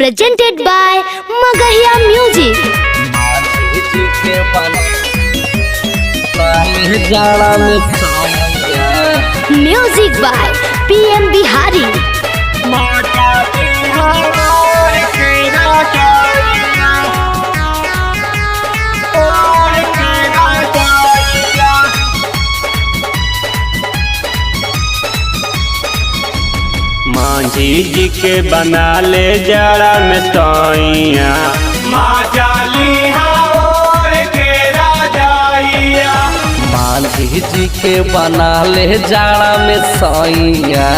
presented by Magahiya Music. Music by PM Bihari. मांझी जी के बना ले जड़ा में तोइया मांझी जी के बना ले जाड़ा में सैया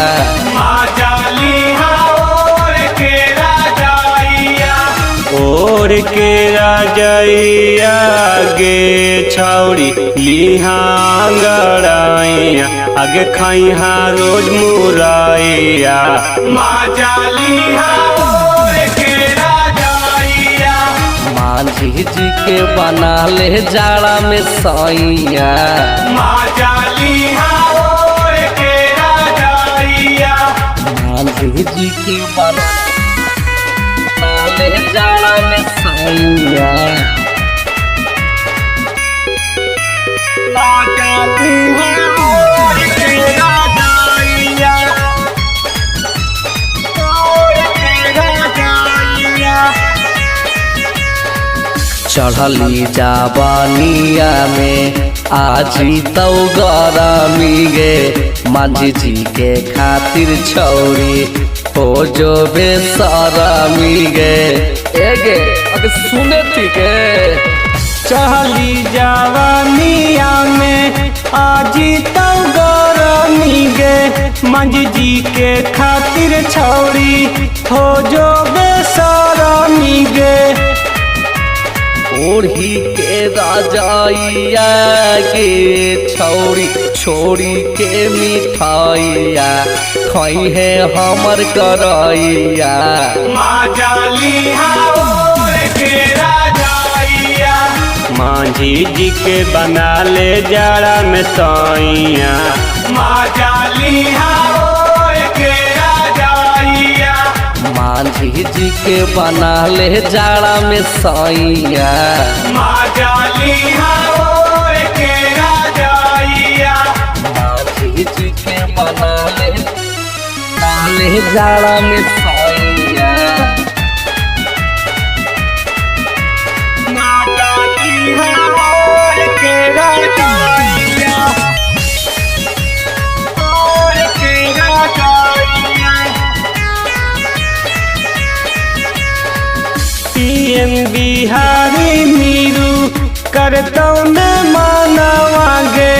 और के राजैया गे छौड़ी लिहा गड़ैया आगे खैहा रोज मुरैया मांझी जी के बना ले जाड़ा में सैया मांझी जी के बना ले जाड़ा में सैया चढ़ली जाबानिया में आजी तो गरमी गे मांझी जी के खातिर छौरी हो जो बेसरमी गे एगे अगर सुने ठीक है चहली जवानिया में आजी तो गरमी गे मंझी जी के खातिर छौरी हो जो बेसरमी गे ओढ़ी के राजाइया के छौरी छोड़ी के मिठाइया खई है हमर करैया मांझी जी के बना ले जड़ा में सैया मांझी जी के बना ले जाड़ा में सैया मांझी जी के बना ले जाड़ा में सैया PM बिहारी मीरू करतौ न मानवागे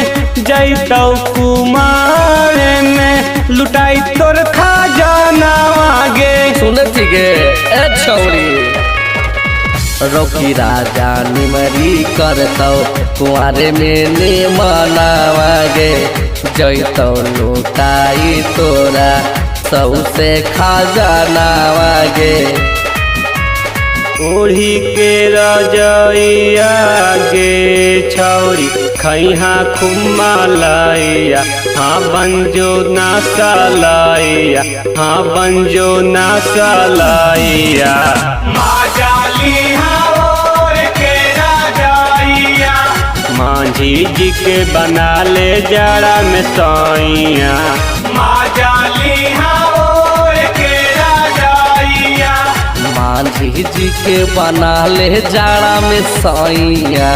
जैतौ कुमार में लुटाई तोर खजानावागे सुने ठीक है ए छौरी रोकी राजा निमरी करतौ कुआरे में निमनावागे जैतौ लुटाई तोरा सौसे खजानावागे ओढ़ी के रजैया गे छौरी खैहा खुम्मा लैया हाँ बंजो नासा लैया हाँ बंजो नासा लैया मांझी जी के बना ले जड़ा में सैया मांझी जी के बना ले जाड़ा में सैया।